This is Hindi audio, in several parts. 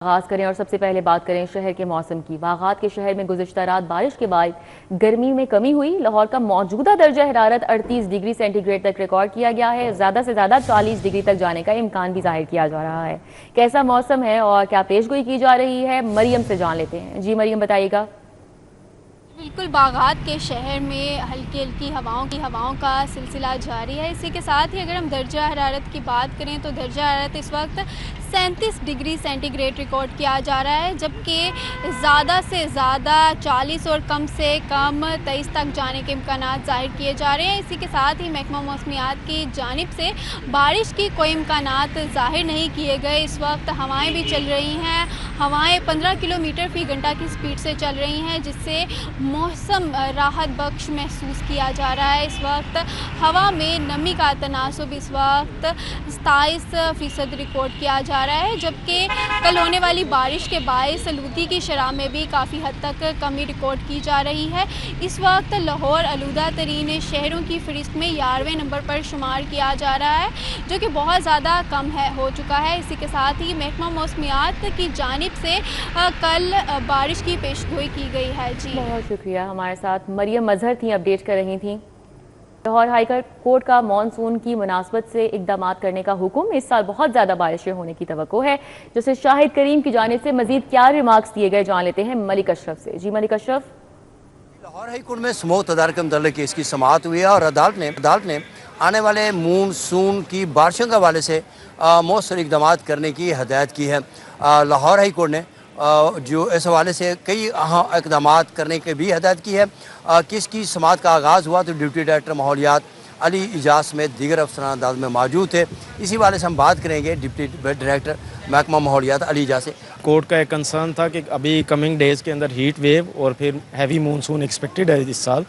आगाज करें और सबसे पहले बात करें शहर के मौसम की। बागात के शहर में गुज़िश्ता रात बारिश के बाद गर्मी में कमी हुई। लाहौर का मौजूदा दर्जा हरारत 38 डिग्री सेंटीग्रेड तक रिकॉर्ड किया गया है। ज़्यादा से ज़्यादा 40 डिग्री तक जाने का इम्कान भी जाहिर किया जा रहा है। कैसा मौसम है और क्या पेशगोई की जा रही है, मरियम से जान लेते हैं। जी मरियम, बताइएगा। बिल्कुल, बागात के शहर में हल्की हल्की हवाओं का सिलसिला जारी है। इसी के साथ ही अगर हम दर्जा हरारत की बात करें तो दर्जा हरारत इस वक्त 37 डिग्री सेंटीग्रेड रिकॉर्ड किया जा रहा है, जबकि ज़्यादा से ज़्यादा 40 और कम से कम 23 तक जाने के इम्कान ज़ाहिर किए जा रहे हैं। इसी के साथ ही महकमा मौसमियात की जानिब से बारिश की कोई इम्कान ज़ाहिर नहीं किए गए। इस वक्त हवाएँ भी चल रही हैं। हवाएँ 15 किलोमीटर फ़ी घंटा की स्पीड से चल रही हैं, जिससे मौसम राहत बख्श महसूस किया जा रहा है। इस वक्त हवा में नमी का तनासुब इस वक्त 27% रिकॉर्ड किया जा रहा है, जबकि कल होने वाली बारिश के बायस आलूदगी की शरह में भी काफ़ी हद तक कमी रिकॉर्ड की जा रही है। इस वक्त लाहौर आलूदा तरीन शहरों की फहरिस्त में 11वें नंबर पर शुमार किया जा रहा है, जो कि बहुत ज़्यादा कम हो चुका है। इसी के साथ ही महकमा मौसमियात की जानिब से कल बारिश की पेशगोई की गई है। जी बहुत शुक्रिया। हमारे साथ मरियम मजहर थी, अपडेट कर रही थी। लाहौर हाई कोर्ट का मानसून की मुनासबत से इकदाम करने का हुक्म। इस साल बहुत ज्यादा बारिशें होने की तवक्को है, जिसे शाहिद करीम की जानिब से मजीद क्या रिमार्क्स दिए गए, जान लेते हैं मलिक अशरफ से। जी मलिक अशरफ। लाहौर हाई कोर्ट में समूह तदारक मुतल्लिक़ केस की समाअत हुई है और अदालत ने आने वाले मानसून की बारिशों के हवाले से मौसर इकदाम करने की हदायत की है। लाहौर हाई कोर्ट ने जो इस हवाले से कई अहम इकदाम करने की भी हदायत की है। केस की समाअत का आगाज़ हुआ तो डिप्टी डायरेक्टर माहौलियात अली इजाज़ में दीगर अफसरान अदालत में मौजूद थे। इसी वाले से हम बात करेंगे डिप्टी डायरेक्टर महकमा माहौलियात अली इजाज़ से। कोर्ट का एक कंसर्न था कि अभी कमिंग डेज़ के अंदर हीट वेव और फिर हैवी मानसून एक्सपेक्टेड है इस साल,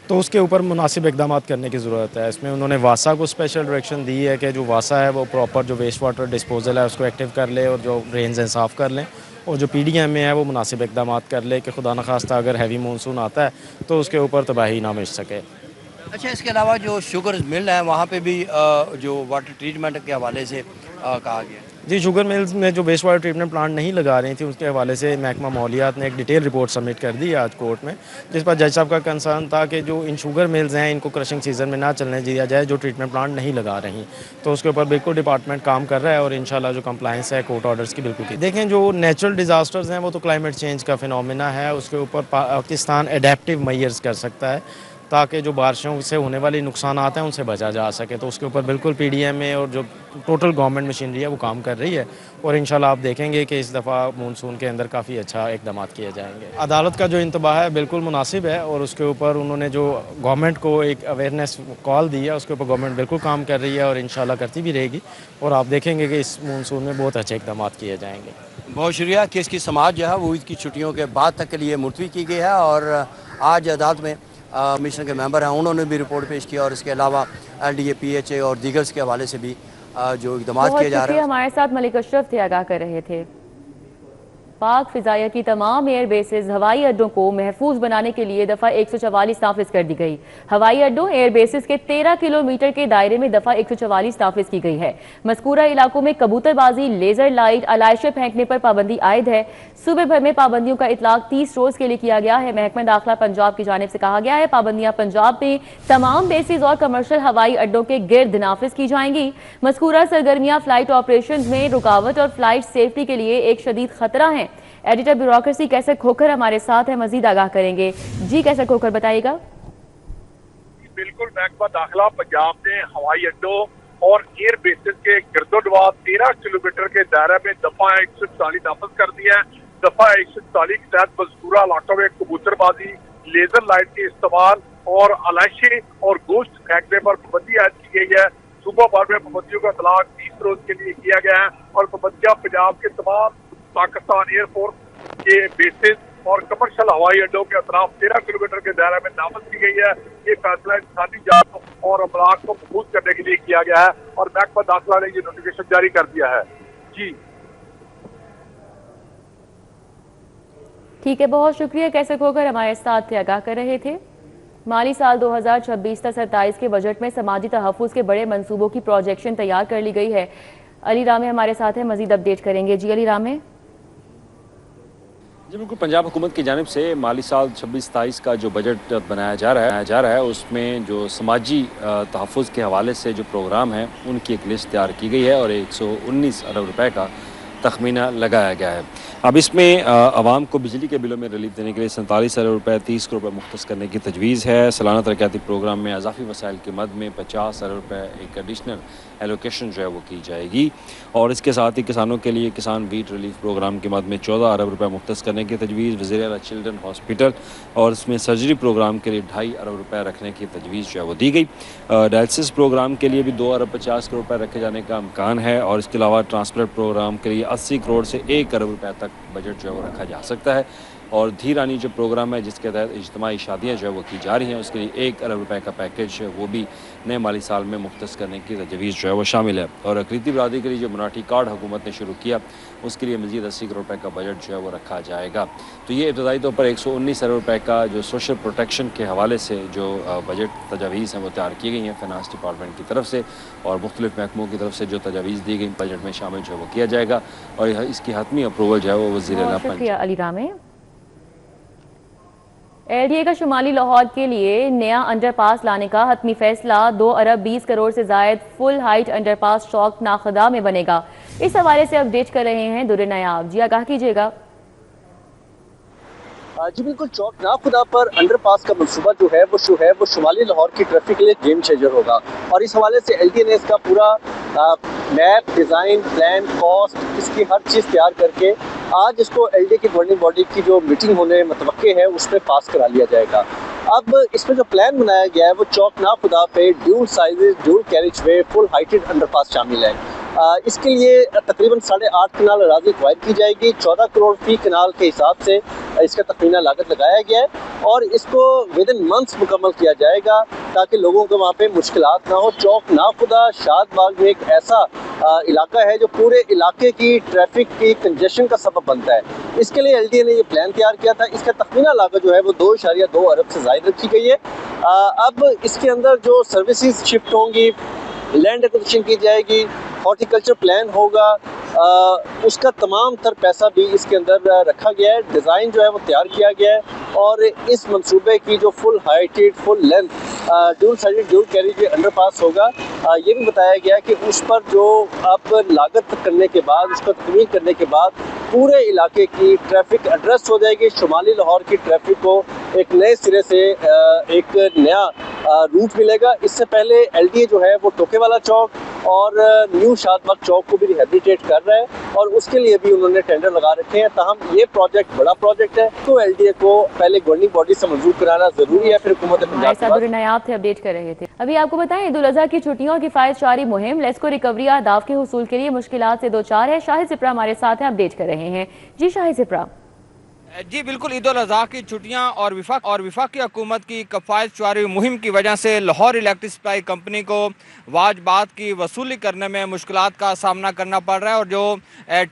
तो उसके ऊपर मुनासिब इकदाम करने की ज़रूरत है। इसमें उन्होंने वासा को स्पेशल डायरेक्शन दी है कि जो वासा है वो प्रॉपर जो वेस्ट वाटर डिस्पोजल है उसको एक्टिव कर ले और जो ड्रेन्स हैं साफ़ कर लें, और जो PDM में है वो मुनासिब इकदाम कर ले कि खुदा न खास्ता अगर हैवी मानसून आता है तो उसके ऊपर तबाही ना मच सके। अच्छा, इसके अलावा जो शुगर मिल है वहाँ पे भी जो वाटर ट्रीटमेंट के हवाले से कहा गया। जी, शुगर मिल्स में जो वेस्ट वाटर ट्रीटमेंट प्लांट नहीं लगा रही थी उसके हवाले से महकमा माहौलियात ने एक डिटेल रिपोर्ट सबमिट कर दी आज कोर्ट में, जिस पर जज साहब का कंसर्न था कि जो इन शुगर मिल्स हैं इनको क्रशिंग सीजन में ना चलने दिया जाए जो ट्रीटमेंट प्लांट नहीं लगा रही। तो उसके ऊपर बिल्कुल डिपार्टमेंट काम कर रहा है और इंशाल्लाह जो कंप्लायंस है कोर्ट ऑर्डर्स की बिल्कुल की। देखें, जो नेचुरल डिज़ास्टर्स हैं वो तो क्लाइमेट चेंज का फिनोमेना है, उसके ऊपर पाकिस्तान एडेप्टिव मेजर्स कर सकता है ताकि जो बारिशों से होने वाली नुकसान हैं उनसे बचा जा सके। तो उसके ऊपर बिल्कुल PDM में और जो टोटल गवर्नमेंट मशीनरी है वो काम कर रही है और इंशाल्लाह आप देखेंगे कि इस दफ़ा मानसून के अंदर काफ़ी अच्छा इकदाम किए जाएंगे। अदालत का जो इंतबाह है बिल्कुल मुनासिब है और उसके ऊपर उन्होंने जो गवर्नमेंट को एक अवेयरनेस कॉल दी है उसके ऊपर गवर्नमेंट बिल्कुल काम कर रही है और इंशाल्लाह करती भी रहेगी और आप देखेंगे कि इस मानसून में बहुत अच्छे इकदाम किए जाएंगे। बहुत शुक्रिया। केस की समाअत जो है वो ईद की छुट्टियों के बाद तक के लिए मुलतवी की गई है और आज अदालत में कमीशन के मेंबर हैं उन्होंने भी रिपोर्ट पेश की और इसके अलावा LDA PHA और दीगर्स के हवाले से भी जो इकदाम किए जा रहे हैं। हमारे साथ मलिक अशरफ थे, आगाह कर रहे थे। पाक फिजाया की तमाम एयर बेसेस हवाई अड्डों को महफूज बनाने के लिए दफ़ा 144 नाफिज कर दी गई। हवाई अड्डों एयर बेसेस के 13 किलोमीटर के दायरे में दफ़ा 144 नाफिज की गई है। मज़कूरा इलाकों में कबूतरबाजी, लेजर लाइट, अलाइशे फेंकने पर पाबंदी आयद है। सूबे भर में पाबंदियों का इतलाक 30 रोज के लिए किया गया है। महकमा दाखिला पंजाब की जानिब से कहा गया है पाबंदियां पंजाब में तमाम बेसिस और कमर्शियल हवाई अड्डों के गिर्द नाफिज की जाएंगी। मज़कूरा सरगर्मियां फ्लाइट ऑपरेशन में रुकावट और फ्लाइट सेफ्टी के लिए एक शदीद खतरा है। एडिटर ब्यूरोक्रेसी कैसर खोखर हमारे साथ है, मजीद आगाह करेंगे। जी कैसर खोखर, बताइएगा। बिल्कुल, महकमा दाखिला पंजाब ने हवाई अड्डों और एयर बेसिस के गिरदोनवार 13 किलोमीटर के दायरे में दफा 144 नाफिज कर दिया है। दफा 144 के तहत मज़कूरा इलाकों में कबूतरबाजी, लेजर लाइट के इस्तेमाल और अलाइशे और गोश्त फेंकने पर पाबंदी आयद की गई है। सूबा भर में पाबंदियों का इतलाक 30 रोज के लिए किया गया है और पाबंदियां पंजाब के तमाम पाकिस्तान एयरफोर्स के बेसिस और कमर्शियल हवाई अड्डों के अतराफ 13 किलोमीटर के दायरे में नाफिज की गई है। ये फैसला इंसानी जान और अमलाक को महफूज करने के लिए किया गया है और महकमा दाखिला ने ये नोटिफिकेशन जारी कर दिया है। जी ठीक है, बहुत शुक्रिया। कैसे खोकर हमारे साथ थे, आगाह कर रहे थे। माली साल 2026-27 के बजट में समाजी तहफ़्फ़ुज़ के बड़े मंसूबों की प्रोजेक्शन तैयार कर ली गई है। अली रामे हमारे साथ है, मजीद अपडेट करेंगे। जी अली रामे। जी बिल्कुल, पंजाब हुकूमत की जानिब से माली साल 26-27 का जो बजट बनाया जा रहा है उसमें जो समाजी तहफ़्फ़ुज़ के हवाले से जो प्रोग्राम है उनकी एक लिस्ट तैयार की गई है और 119 अरब रुपए का तखमीना लगाया गया है। अब इसमें आवाम को बिजली के बिलों में रिलीफ देने के लिए 47 अरब रुपए 30 करोड़ रुपए मुख्तस करने की तजवीज़ है। सालाना तरक्याती प्रोग्राम में अज़ाफ़ी वसाइल की मद में 50 अरब रुपए एक एडिशनल एलोकेशन जो है वो की जाएगी और इसके साथ ही किसानों के लिए किसान वीट रिलीफ प्रोग्राम की मद में 14 अरब रुपए मुख्तस करने की तजवीज़। वज़ीर-ए-आला चिल्ड्रन हॉस्पिटल और इसमें सर्जरी प्रोग्राम के लिए 2.5 अरब रुपए रखने की तजवीज़ जो है वो दी गई। डायलिसिस प्रोग्राम के लिए भी 2 अरब 50 करोड़ रुपए रखे जाने का इम्कान है और इसके अलावा ट्रांसप्लांट प्रोग्राम के लिए 80 करोड़ से 1 अरब रुपए तक बजट जो है वो रखा जा सकता है। और धीरानी जो प्रोग्राम है जिसके तहत इज्तिमाई शादियाँ जो है वो की जा रही हैं उसके लिए 1 अरब रुपए का पैकेज वो भी नए माली साल में मुख्तस करने की तजवीज़ जो है वो शामिल है। और अक़लीती बरादरी के लिए जो मराठी कार्ड हुकूमत ने शुरू किया उसके लिए मज़ीद 80 करोड़ रुपए का बजट जो है वो रखा जाएगा। तो ये इब्तदाई तौर पर 119 अरब रुपए का जो सोशल प्रोटेक्शन के हवाले से जो बजट तजावीज़ हैं वो तैयार की गई हैं फाइनेंस डिपार्टमेंट की तरफ से और मुख्तलिफ महकमों की तरफ से जो तजावीज़ दी गई बजट में शामिल जो है वो किया जाएगा और इसकी हतमी अप्रूवल जो है वो वज़ीर-ए-आला एलडीए का शुमाली लाहौर के लिए नया अंडरपास लाने का हतमी फैसला 2 अरब 20 करोड़ से जायद फुल हाइट अंडरपास चौक नाखदा में बनेगा। इस हवाले से अपडेट कर रहे हैं दुर्र नायाब जी, आगाह कीजिएगा। जी बिल्कुल, चौक नाखुदा पर अंडरपास का मंसूबा जो है वो शुमाली लाहौर की ट्रैफिक के लिए गेम चेंजर होगा और इस हवाले से एलडीए ने इसका पूरा मैप, डिज़ाइन, प्लान, कॉस्ट, इसकी हर चीज़ तैयार करके आज इसको एलडीए की गवर्निंग बॉडी की जो मीटिंग होने मतवक्के है उसमें पास करा लिया जाएगा। अब इसमें जो प्लान बनाया गया है वो चौक नाखुदा पे ड्यूल साइजेस, ड्यूल कैरिज वे, फुल हाइटेड अंडरपास शामिल है। इसके लिए तकरीबन 8.5 कनाल अराज़ी एक्वायर की जाएगी। 14 करोड़ फी कनाल के हिसाब से इसका तखमीना लागत लगाया गया है और इसको विद इन मंथ्स मुकम्मल किया जाएगा ताकि लोगों को वहाँ पे मुश्किलात ना हो। चौक नाखुदा शादबाग में एक ऐसा इलाका है जो पूरे इलाके की ट्रैफिक की कंजेशन का सबब बनता है। इसके लिए एलडीए ने ये प्लान तैयार किया था। इसका तखमीना लागत जो है वो 2.2 अरब से ज़ायद रखी गई है। अब इसके अंदर जो सर्विसेज शिफ्ट होंगी, लैंड एक्विजिशन की जाएगी, हॉर्टिकल्चर प्लान होगा, उसका तमाम तर पैसा भी इसके अंदर रखा गया है। डिज़ाइन जो है वो तैयार किया गया है और इस मंसूबे की जो full heighted, full length dual sided dual carriage underpass होगा, ये भी बताया गया कि उस पर जो अब लागत करने के बाद, उसका तकमील करने के बाद पूरे इलाके की ट्रैफिक एड्रेस हो जाएगी। शुमाली लाहौर की ट्रैफिक को एक नए सिरे से एक नया रूट मिलेगा। इससे पहले एलडीए जो है वो टोके वाला चौक और न्यू शादबाग चौक को भी रिहेबिलिटेट कर रहा है और उसके लिए भी उन्होंने टेंडर लगा रखे हैं। ताहम ये प्रोजेक्ट बड़ा प्रोजेक्ट है तो एलडीए को पहले गवर्निंग बॉडी से मंजूर कराना जरूरी है, फिर हुकूमत पंजाब नायाब थे अपडेट कर रहे थे। अभी आपको बताएं ईद उल अज़हा की छुट्टियों और किफायत शारी मुहिम लेस्को रिकवरी अहदाफ के हुसूल के लिए मुश्किलात से दो चार है। शाहिद सिप्रा हमारे साथ हैं, अपडेट कर रहे हैं। जी शाहिद सिप्रा। जी बिल्कुल, ईद उल अज़हा की छुट्टियां और वफाकी हुकूमत की कफ़ायत शुमारी मुहिम की वजह से लाहौर इलेक्ट्रिक सप्लाई कंपनी को वाजबात की वसूली करने में मुश्किलात का सामना करना पड़ रहा है और जो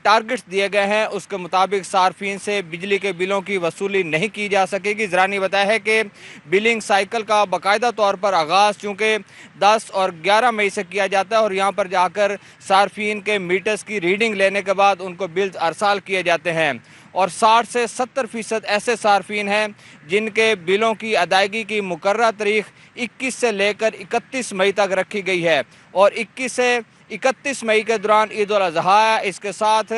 टारगेट्स दिए गए हैं उसके मुताबिक सार्फिन से बिजली के बिलों की वसूली नहीं की जा सकेगी। ज़रा ने बताया है कि बिलिंग साइकिल का बाकायदा तौर पर आगाज़ चूँकि 10 और 11 मई से किया जाता है और यहाँ पर जाकर सार्फिन के मीटर्स की रीडिंग लेने के बाद उनको बिल्स अरसाल किए जाते हैं और 60 से 70% ऐसे सार्फिन हैं जिनके बिलों की अदायगी की मुकर्रर तारीख 21 से लेकर 31 मई तक रखी गई है और 21 से 31 मई के दौरान ईद उल अज़हा है। इसके साथ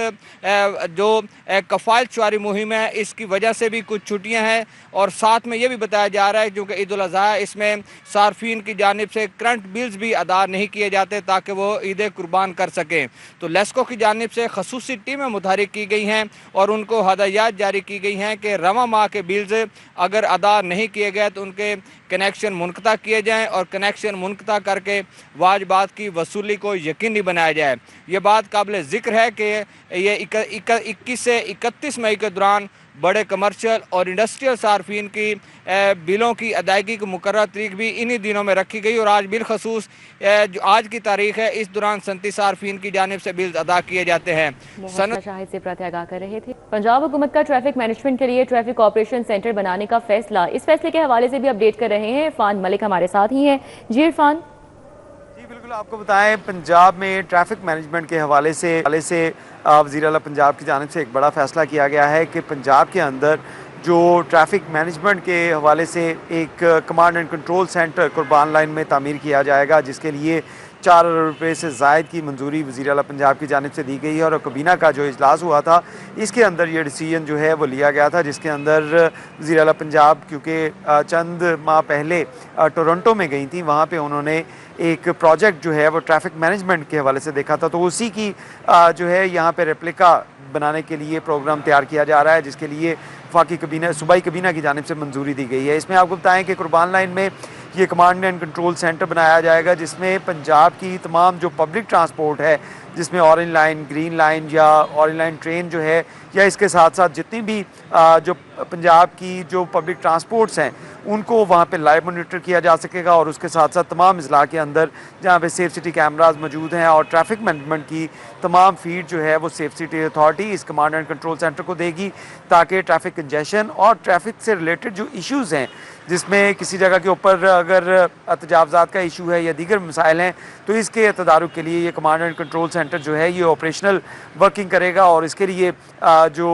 जो कफ़ायत शुमारी मुहिम है इसकी वजह से भी कुछ छुट्टियां हैं और साथ में ये भी बताया जा रहा है क्योंकि ईद उल अज़हा है इसमें सार्फिन की जानिब से करंट बिल्स भी अदा नहीं किए जाते ताकि वो ईद कुर्बान कर सकें। तो लेस्को की जानिब से खसूसी टीमें मुतहरिक की गई हैं और उनको हदायत जारी की गई हैं कि रवा माह के बिल्स अगर अदा नहीं किए गए तो उनके कनेक्शन मुनक़ता किए जाएँ और कनेक्शन मुनक़ता करके वाजबात की वसूली को यकीनी बनाया जाए। ये बात काबिल ज़िक्र है कि ये 21 से 31 मई के दौरान बड़े कमर्शियल और इंडस्ट्रियल सार्फिन की बिलों की अदायगी की मुकर्रर तारीख भी इन्हीं दिनों में रखी गई और आज बिलखसूस जो आज की तारीख है इस दौरान सनती सार्फिन की जानिब से बिल अदा किए जाते हैं। शाहिद से आगाह कर रहे थे। पंजाब हुकूमत का ट्रैफिक मैनेजमेंट के लिए ट्रैफिक ऑपरेशन सेंटर बनाने का फैसला, इस फैसले के हवाले से भी अपडेट कर रहे हैं इरफान मलिक हमारे साथ ही हैं। जी इरफान। बिल्कुल, आपको बताएं पंजाब में ट्रैफिक मैनेजमेंट के हवाले से वज़ीर आला पंजाब की जानिब से एक बड़ा फैसला किया गया है कि पंजाब के अंदर जो ट्रैफिक मैनेजमेंट के हवाले से एक कमांड एंड कंट्रोल सेंटर कुर्बान लाइन में तामीर किया जाएगा, जिसके लिए 4 अरब रुपये से ज़ायद की मंजूरी वज़ीर आला पंजाब की जानिब से दी गई है। और कबीना का जो इजलास हुआ था इसके अंदर ये डिसीजन जो है वो लिया गया था, जिसके अंदर वज़ीर आला पंजाब क्योंकि चंद माह पहले टोरंटो में गई थी, वहाँ पे उन्होंने एक प्रोजेक्ट जो है वो ट्रैफिक मैनेजमेंट के हवाले से देखा था, तो उसी की जो है यहाँ पे रेप्लिका बनाने के लिए प्रोग्राम तैयार किया जा रहा है, जिसके लिए वफाकी कबीना सूबाई कबीना की जानिब से मंजूरी दी गई है। इसमें आपको बताएं कि कुर्बान लाइन में ये कमांड एंड कंट्रोल सेंटर बनाया जाएगा, जिसमें पंजाब की तमाम जो पब्लिक ट्रांसपोर्ट है, जिसमें ऑरेंज लाइन, ग्रीन लाइन या ऑरेंज लाइन ट्रेन जो है, या इसके साथ साथ जितनी भी जो पंजाब की जो पब्लिक ट्रांसपोर्ट्स हैं उनको वहाँ पे लाइव मॉनिटर किया जा सकेगा। और उसके साथ साथ तमाम अजला के अंदर जहाँ पे सेफ सिटी कैमराज मौजूद हैं और ट्रैफिक मैनेजमेंट की तमाम फीड जो है वो सेफ सिटी अथॉरिटी इस कमांड एंड कंट्रोल सेंटर को देगी, ताकि ट्रैफिक कंजेशन और ट्रैफिक से रिलेटेड जो इश्यूज़ हैं, जिसमें किसी जगह के ऊपर अगर तजावज़ात का इशू है या दीगर मसाइल हैं, तो इसके तदारुक के लिए ये कमांड एंड कंट्रोल सेंटर जो है ये ऑपरेशनल वर्किंग करेगा। और इसके लिए जो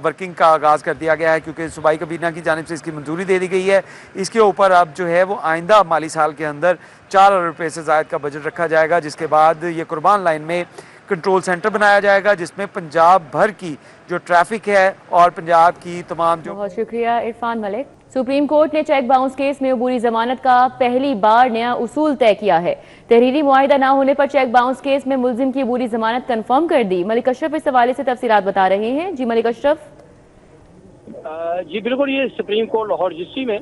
वर्किंग का आगाज़ कर दिया गया है, क्योंकि सूबाई कबीना की जानिब से इसकी मंजूरी दे दी गई है। इसके ऊपर अब जो है वो आइंदा माली साल के अंदर 4 अरब रुपये से ज़ायद का बजट रखा जाएगा, जिसके बाद ये कुर्बान लाइन में कंट्रोल सेंटर बनाया जाएगा, जिसमें पंजाब भर की जो ट्रैफिक है और पंजाब की तमाम जो। बहुत शुक्रिया इरफान मलिक। सुप्रीम कोर्ट ने चेक बाउंस केस में अबूरी जमानत का पहली बार नया उसूल तय किया है। तहरीरी मुआहिदा न होने पर चेक बाउंस केस में मुल्जिम की अबूरी जमानत कंफर्म कर दी। मलिक अशरफ इस हवाले से तफसीलात बता रहे हैं। जी मलिक अशरफ। जी बिल्कुल, ये सुप्रीम कोर्ट लाहौर रजिस्ट्री में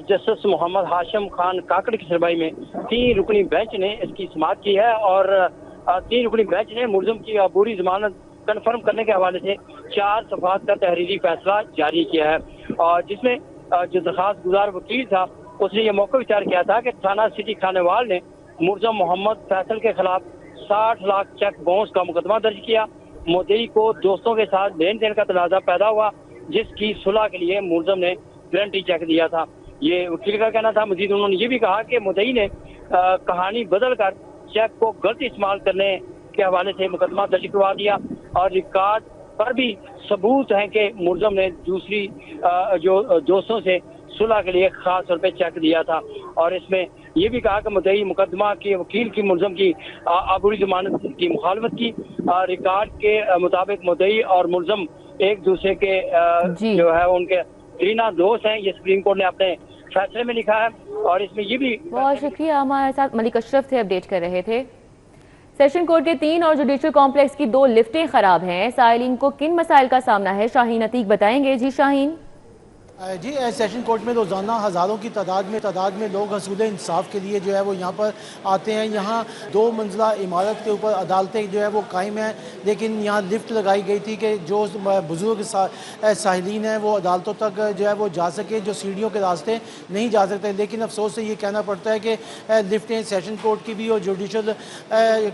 जस्टिस मोहम्मद हाशिम खान काकड़ की सरमाई में 3 रुकनी बेंच ने इसकी समाअत की है और 3 रुकनी बेंच ने मुल्जिम की अबूरी जमानत कन्फर्म करने के हवाले से 4 सफ़हात का तहरीरी फैसला जारी किया है। और जिसमें जो दरखास्त गुजार वकील था उसने ये मौका विचार किया था कि थाना सिटी खानेवाल ने मुल्जिम मोहम्मद फैसल के खिलाफ 60 लाख चेक बाउंस का मुकदमा दर्ज किया। मुद्दई को दोस्तों के साथ लेन देन का तनाज़ा पैदा हुआ, जिसकी सुलह के लिए मुल्जिम ने गारंटी चेक दिया था। ये वकील का कहना था। मजीद उन्होंने ये भी कहा कि मुद्दई ने कहानी बदल कर चेक को गलत इस्तेमाल करने के हवाले से मुकदमा दर्ज करवा दिया और रिकॉर्ड पर भी सबूत हैं कि मुल्जिम ने दूसरी जो दोस्तों से सुलह के लिए खास तौर पे चेक दिया था। और इसमें ये भी कहा कि मुद्दई मुकदमा के वकील की मुल्जिम की अबूरी जमानत की मुखालफत की। रिकॉर्ड के मुताबिक मुद्दई और मुल्जिम एक दूसरे के जो है उनके करीना दोस्त हैं। ये सुप्रीम कोर्ट ने अपने फैसले में लिखा है। और इसमें ये भी बहुत शुक्रिया, हमारे साथ मलिक अशरफ थे, अपडेट कर रहे थे। सेशन कोर्ट के 3 और जुडिशल कॉम्प्लेक्स की 2 लिफ्टें खराब हैं। साइलिन को किन मसाइल का सामना है, शाहीन अतीक बताएंगे। जी शाहीन। जी सेशन कोर्ट में रोज़ाना हज़ारों की तादाद में लोग हसूल इंसाफ के लिए जो है वो यहाँ पर आते हैं। यहाँ 2 मंजिला इमारत के ऊपर अदालतें जो है वो कायम हैं, लेकिन यहाँ लिफ्ट लगाई गई थी कि जो बुज़ुर्ग साहिलीन हैं वो अदालतों तक जो है वो जा सके, जो सीढ़ियों के रास्ते नहीं जा सकते। लेकिन अफसोस से ये कहना पड़ता है कि लिफ्टें सेशन कोर्ट की भी और जुडिशल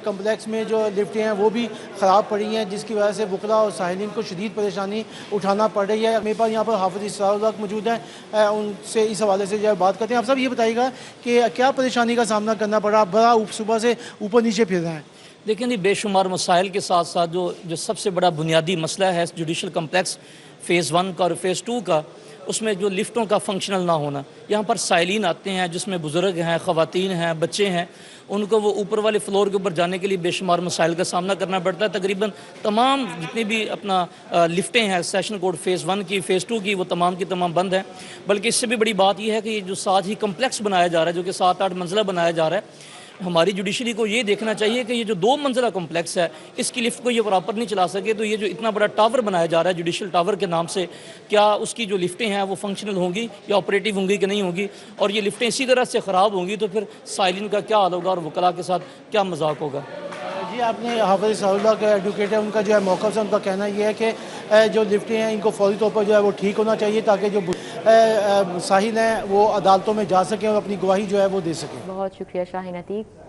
कम्प्लेक्स में जो लिफ्टें हैं वो भी ख़राब पड़ी हैं, जिसकी वजह से वकला और साहिलीन को शदीद परेशानी उठाना पड़ रही है। मेरे पास यहाँ पर हाफिज़ इसरार मौजूद हैं, उनसे इस हवाले से जो बात करते हैं। आप सब ये बताइएगा कि क्या परेशानी का सामना करना पड़ा, बड़ा सुबह से ऊपर नीचे फिर रहे हैं। देखिए जी, बेशुमार मसाइल के साथ साथ जो सबसे बड़ा बुनियादी मसला है जुडिशल कम्प्लेक्स फ़ेज़ 1 का और फ़ेज़ 2 का, उसमें जो लिफ्टों का फंक्शनल ना होना। यहाँ पर साइलिन आते हैं जिसमें बुज़ुर्ग हैं, ख़वातीन हैं, बच्चे हैं, उनको वो ऊपर वाले फ्लोर के ऊपर जाने के लिए बेशुमार मसाइल का सामना करना पड़ता है। तकरीबन तमाम जितनी भी अपना लिफ्टें हैं सेशन कोर्ट फ़ेज़ 1 की, फ़ेज़ 2 की, वो तमाम की तमाम बंद हैं। बल्कि इससे भी बड़ी बात यह है कि ये जो साथ ही कम्प्लेक्स बनाया जा रहा है, जो कि 7-8 मंजिला बनाया जा रहा है, हमारी जुडिशरी को ये देखना चाहिए कि ये जो 2 मंजिला कॉम्प्लेक्स है इसकी लिफ्ट को ये प्रॉपर नहीं चला सके, तो ये जो इतना बड़ा टावर बनाया जा रहा है जुडिशल टावर के नाम से, क्या उसकी जो लिफ्टें हैं वो फंक्शनल होंगी या ऑपरेटिव होंगी कि नहीं होंगी। और ये लिफ्टें इसी तरह से ख़राब होंगी तो फिर साइलिन का क्या हाल होगा और वकला के साथ क्या मजाक होगा। जी आपने हाफिज़ साहुल्लाह के एडवोकेट है, उनका जो है मौक़िफ़ से उनका कहना ये है कि जो लिफ्टें हैं इनको फौरी तौर पर जो है वो ठीक होना चाहिए, ताकि जो साहिल हैं वो अदालतों में जा सकें और अपनी गवाही जो है वो दे सकें। बहुत शुक्रिया शाहीन अतीक।